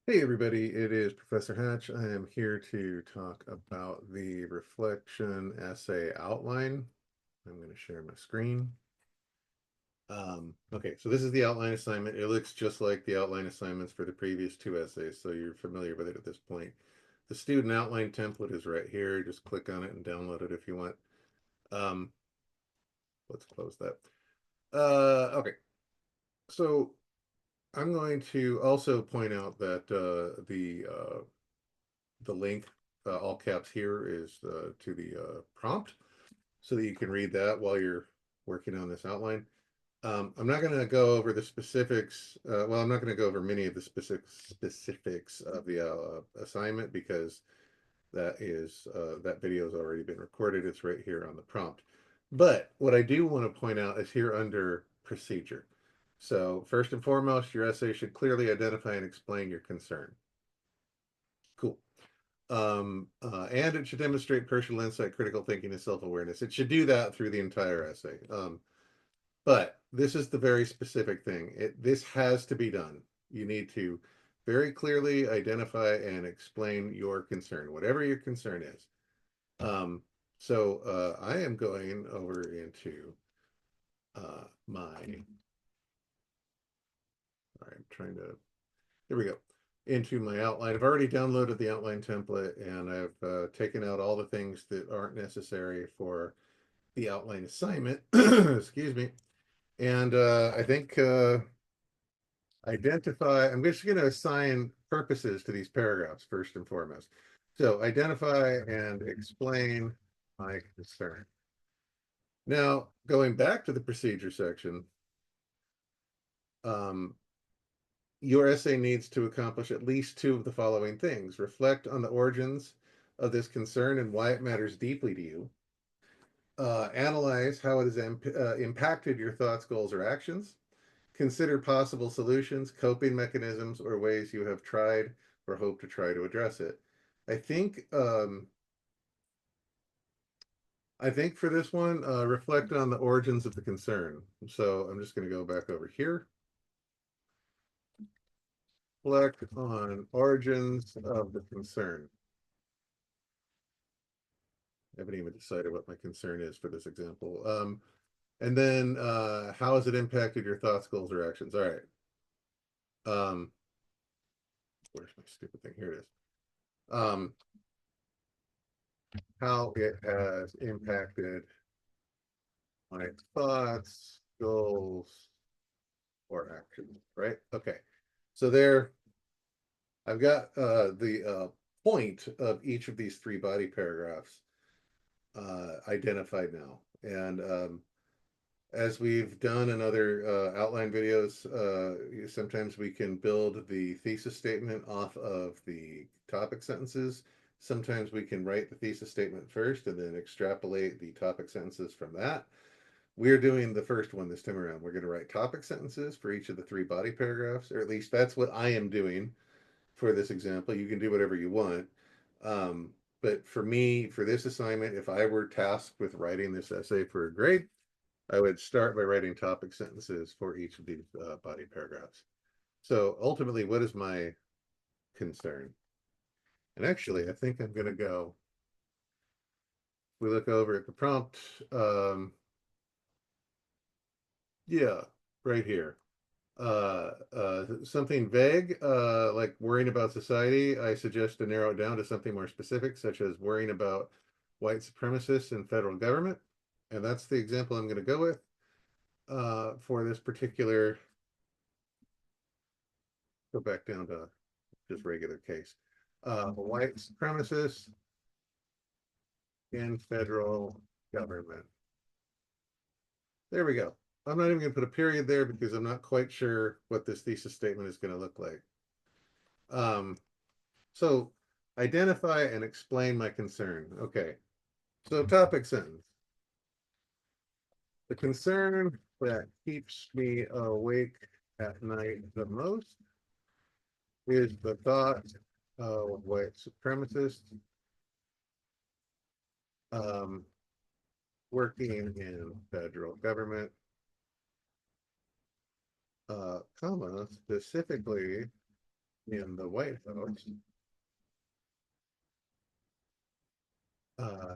Hey everybody, it is Professor Hatch. I am here to talk about the reflection essay outline. I'm going to share my screen. Okay, so this is the outline assignment. It looks just like the outline assignments for the previous two essays, so you're familiar with it at this point. The student outline template is right here. Just click on it and download it if you want. Um, let's close that. Okay, so I'm going to also point out that the link, all caps here, is to the prompt so that you can read that while you're working on this outline. I'm not going to go over the specifics. Well, I'm not going to go over many of the specifics of the assignment because that video has already been recorded. It's right here on the prompt. But what I do want to point out is here under procedure. So first and foremost, your essay should clearly identify and explain your concern. Cool. And it should demonstrate personal insight, critical thinking, and self-awareness. It should do that through the entire essay. But this is the very specific thing. This has to be done. You need to very clearly identify and explain your concern, whatever your concern is. I am going over into I'm trying to, here we go, into my outline. I've already downloaded the outline template and I've taken out all the things that aren't necessary for the outline assignment. Excuse me. And I think I'm just going to assign purposes to these paragraphs first and foremost. So identify and explain my concern. Now, going back to the procedure section, um, your essay needs to accomplish at least two of the following things. Reflect on the origins of this concern and why it matters deeply to you. Analyze how it has impacted your thoughts, goals, or actions. Consider possible solutions, coping mechanisms, or ways you have tried or hope to try to address it. I think um, I think for this one, reflect on the origins of the concern. So I'm just going to go back over here. Reflect on origins of the concern. I haven't even decided what my concern is for this example. And then how has it impacted your thoughts, goals, or actions? All right. Um, where's my stupid thing? Here it is. How it has impacted my thoughts, goals, or actions, right? Okay. So there, I've got the point of each of these three body paragraphs identified now. And as we've done in other outline videos, sometimes we can build the thesis statement off of the topic sentences. Sometimes we can write the thesis statement first and then extrapolate the topic sentences from that. We're doing the first one this time around. We're going to write topic sentences for each of the three body paragraphs, or at least that's what I am doing for this example. You can do whatever you want. Um, but for me, for this assignment, if I were tasked with writing this essay for a grade, I would start by writing topic sentences for each of these body paragraphs. So ultimately, what is my concern? And actually, I think I'm going to go, we look over at the prompt. Yeah, right here. Something vague, like worrying about society, I suggest to narrow it down to something more specific, such as worrying about white supremacists and federal government. And that's the example I'm going to go with for this particular, go back down to just regular case. White supremacists in federal government. There we go. I'm not even going to put a period there because I'm not quite sure what this thesis statement is going to look like. Um, So identify and explain my concern. Okay. So topic sentence. The concern that keeps me awake at night the most is the thought of white supremacists um, working in federal government, comma, specifically in the White House,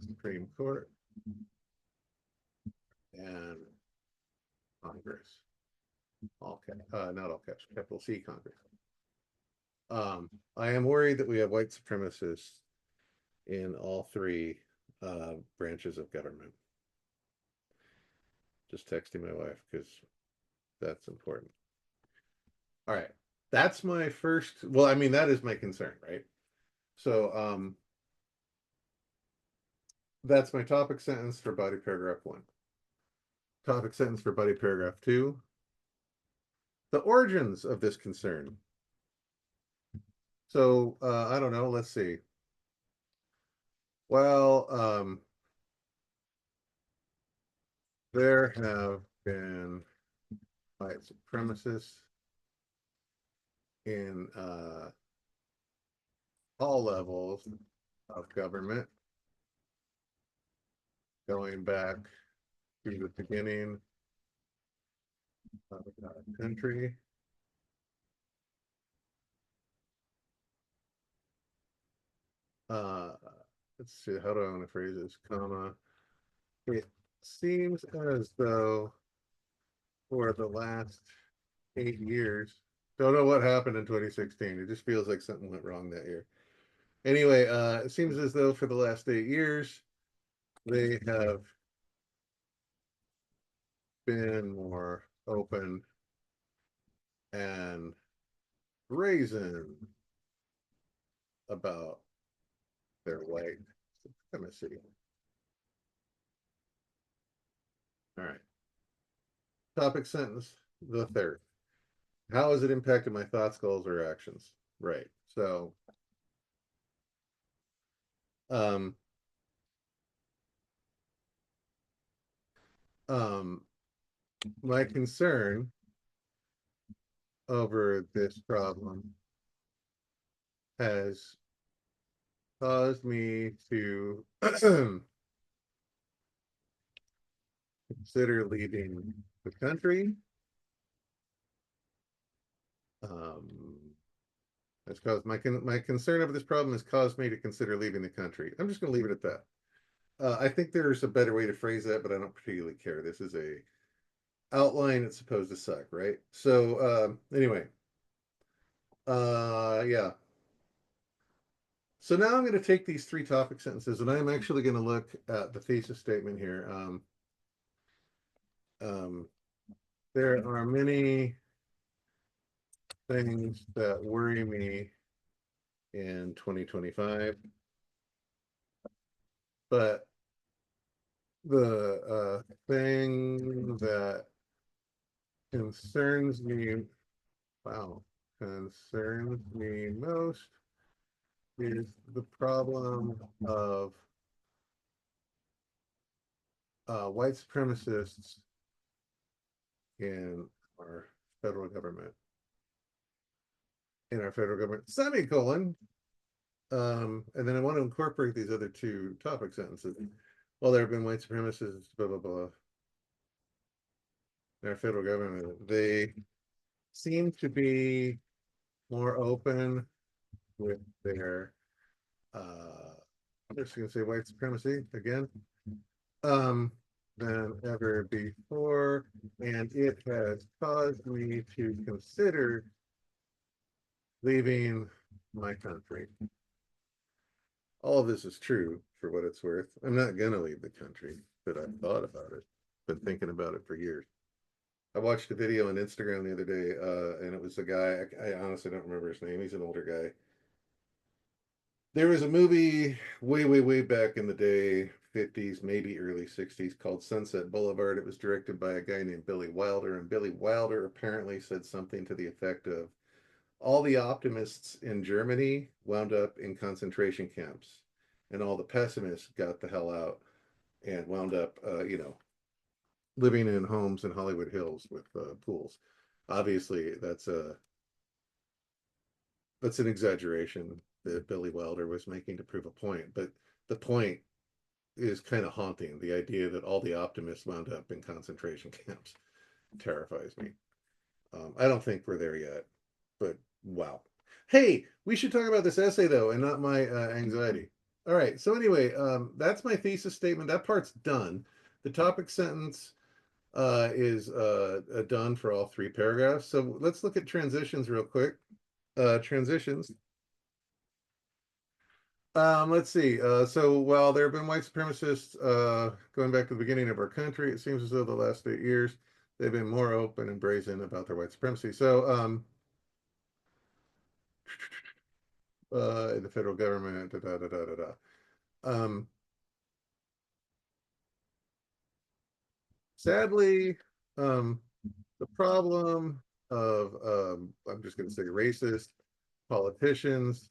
Supreme Court, and Congress. All cap, not all caps, capital C Congress. I am worried that we have white supremacists in all three branches of government. Just texting my wife because that's important. All right. That's my first, well, I mean, that is my concern, right? So that's my topic sentence for body paragraph 1. Topic sentence for body paragraph 2. The origins of this concern. So I don't know, let's see. Well, there have been white supremacists in all levels of government, going back to the beginning of the country. Uh, let's see, how do I want to phrase this? Comma. It seems as though for the last 8 years, don't know what happened in 2016. It just feels like something went wrong that year. Anyway, it seems as though for the last 8 years, they have been more open and brazen about their white supremacy. All right. Topic sentence, the third. How has it impacted my thoughts, goals, or actions? Right. So, um, um, my concern over this problem has caused me to consider leaving the country. That's caused my concern over this problem has caused me to consider leaving the country. I'm just going to leave it at that. I think there's a better way to phrase that, but I don't particularly care. This is a outline. It's supposed to suck, right? So anyway, yeah. So now I'm going to take these three topic sentences, and I'm actually going to look at the thesis statement here. Um, there are many things that worry me in 2025, but the thing that concerns me, wow, concerns me most is the problem of white supremacists in our federal government. In our federal government, semicolon. And then I want to incorporate these other two topic sentences. Well, there have been white supremacists, blah, blah, blah, in our federal government. They seem to be more open with their, I'm just going to say white supremacy again, than ever before. And it has caused me to consider leaving my country. All of this is true for what it's worth. I'm not going to leave the country, but I've thought about it, been thinking about it for years. I watched a video on Instagram the other day, and it was a guy, I honestly don't remember his name. He's an older guy. There was a movie way, way, way back in the day, 50s, maybe early 60s, called Sunset Boulevard. It was directed by a guy named Billy Wilder, and Billy Wilder apparently said something to the effect of, all the optimists in Germany wound up in concentration camps, and all the pessimists got the hell out and wound up, living in homes in Hollywood Hills with pools. Obviously, that's an exaggeration that Billy Wilder was making to prove a point, but the point is kind of haunting. The idea that all the optimists wound up in concentration camps terrifies me. I don't think we're there yet, but wow. Hey, we should talk about this essay though, and not my anxiety. All right. So anyway, that's my thesis statement. That part's done. The topic sentence is done for all three paragraphs. So let's look at transitions real quick. Transitions. Let's see. So while there have been white supremacists going back to the beginning of our country, it seems as though the last 8 years they've been more open and brazen about their white supremacy. So in the federal government, da da da da da da. Um, Sadly, um, the problem of I'm just going to say racist politicians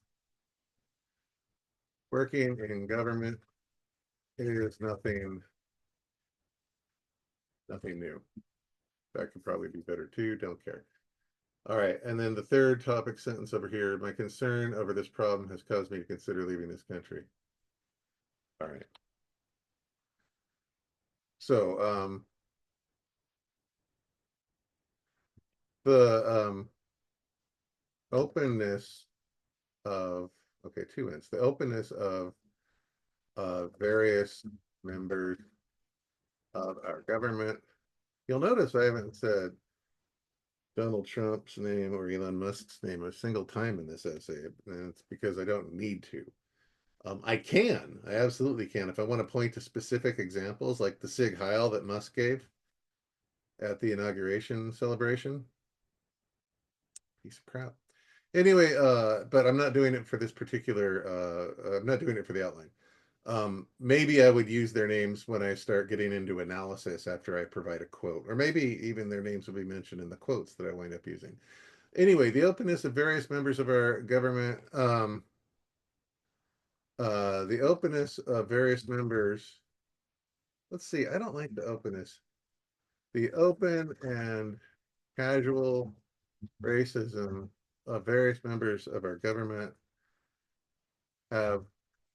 working in government is nothing new. That could probably be better too. Don't care. All right, and then the third topic sentence over here. My concern over this problem has caused me to consider leaving this country. All right. So the openness of okay, two ends. The openness of various members of our government. You'll notice I haven't said Donald Trump's name or Elon Musk's name a single time in this essay, and it's because I don't need to. I absolutely can. If I want to point to specific examples, like the Sig Heil that Musk gave at the inauguration celebration, piece of crap. Anyway, but I'm not doing it for this particular. I'm not doing it for the outline. Maybe I would use their names when I start getting into analysis after I provide a quote, or maybe even their names will be mentioned in the quotes that I wind up using. Anyway, the openness of various members of our government, the openness of various members. Let's see, I don't like the openness. The open and casual racism of various members of our government have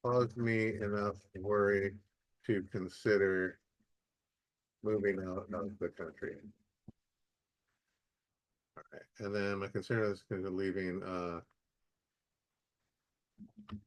caused me enough worry to consider moving out of the country. All right. And then my concern is kind of leaving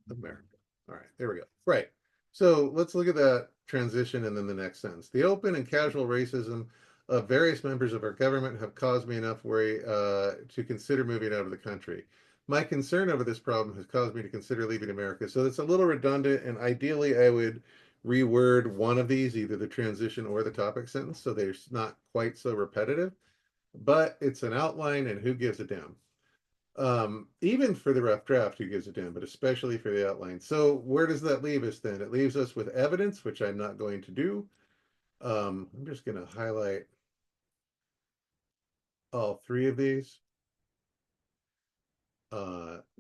America. All right, there we go. Right. So let's look at that transition and then the next sentence. The open and casual racism of various members of our government have caused me enough worry to consider moving out of the country. My concern over this problem has caused me to consider leaving America. So it's a little redundant, and ideally I would reword one of these, either the transition or the topic sentence, so they're not quite so repetitive. But it's an outline, and who gives a damn? Even for the rough draft, who gives a damn, but especially for the outline. So where does that leave us then? It leaves us with evidence, which I'm not going to do. I'm just going to highlight all three of these.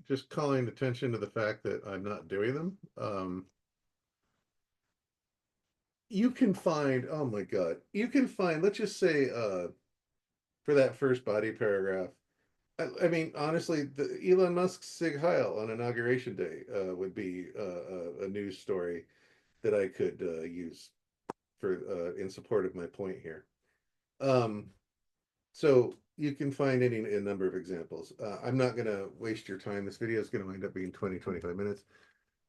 Just calling attention to the fact that I'm not doing them. You can find, oh my God, you can find, let's just say for that first body paragraph, I mean, honestly, the Elon Musk's Sig Heil on Inauguration Day would be a news story that I could use for in support of my point here. Um, so you can find a number of examples. I'm not going to waste your time. This video is going to wind up being 20-25 minutes.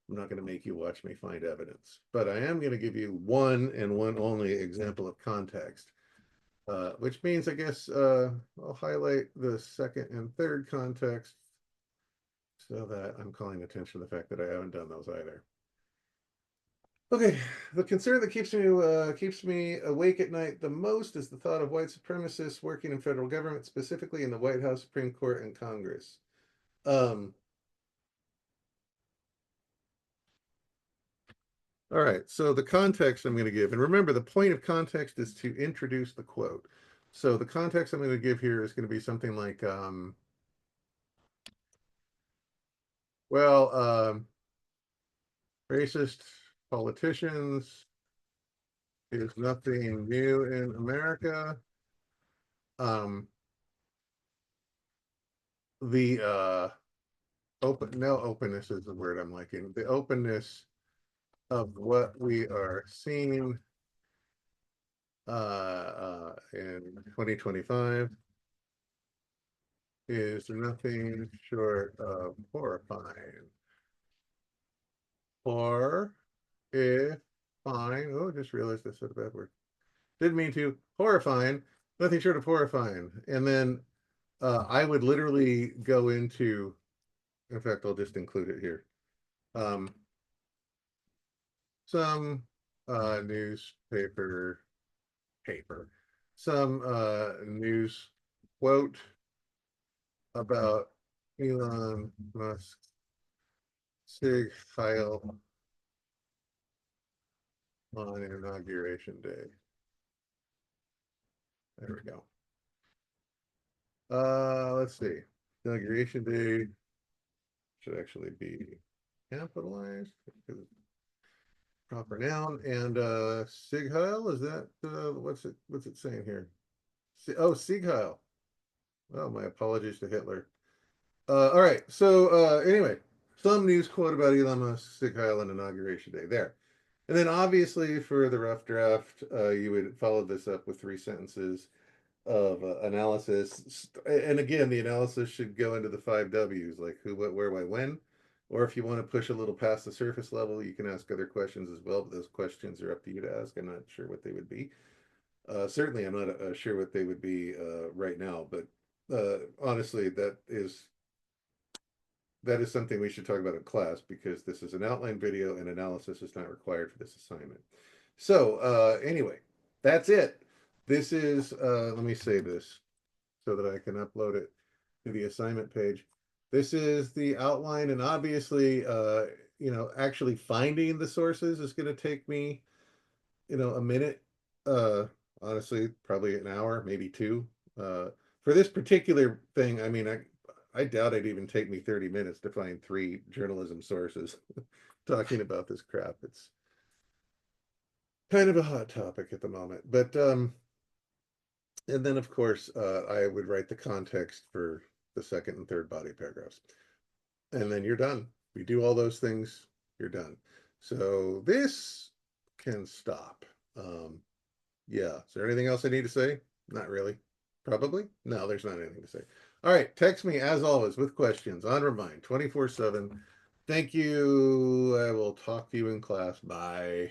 I'm not going to make you watch me find evidence, but I am going to give you one and one only example of context. Which means I guess I'll highlight the second and third context so that I'm calling attention to the fact that I haven't done those either. Okay, the concern that keeps me awake at night the most is the thought of white supremacists working in federal government, specifically in the White House, Supreme Court, and Congress. Um, all right, so the context I'm going to give, and remember the point of context is to introduce the quote. So the context I'm going to give here is going to be something like, well, racist politicians is nothing new in America. Um, the openness is the word I'm liking. The openness of what we are seeing in 2025 is nothing short of horrifying. Or if fine. Oh, just realized I said a bad word. Didn't mean to. Horrifying. Nothing short of horrifying. And then I would literally go into, in fact, I'll just include it here. Um, some newspaper paper, some news quote about Elon Musk's Sig Heil on Inauguration Day. There we go. Let's see. Inauguration Day should actually be capitalized because proper noun. And Sig Heil, is that what's it saying here? Oh, Sig Heil. Well, my apologies to Hitler. All right. So anyway, some news quote about Elon Musk's Sig Heil on Inauguration Day. There. And then obviously for the rough draft, you would follow this up with 3 sentences of analysis. And again, the analysis should go into the 5 Ws, like who, what, where, why, when. Or if you want to push a little past the surface level, you can ask other questions as well, but those questions are up to you to ask. I'm not sure what they would be. Certainly, I'm not sure what they would be right now, but honestly, that is something we should talk about in class because this is an outline video and analysis is not required for this assignment. So anyway, that's it. This is, let me save this so that I can upload it to the assignment page. This is the outline, and obviously, actually finding the sources is going to take me, a minute. Uh, Honestly, probably an hour, maybe two. For this particular thing, I mean, I doubt it'd even take me 30 minutes to find 3 journalism sources talking about this crap. It's kind of a hot topic at the moment. But and then of course I would write the context for the second and third body paragraphs. And then you're done. We do all those things, you're done. So this can stop. Yeah. Is there anything else I need to say? Not really. Probably. No, there's not anything to say. All right. Text me as always with questions on Remind 24/7. Thank you. I will talk to you in class. Bye.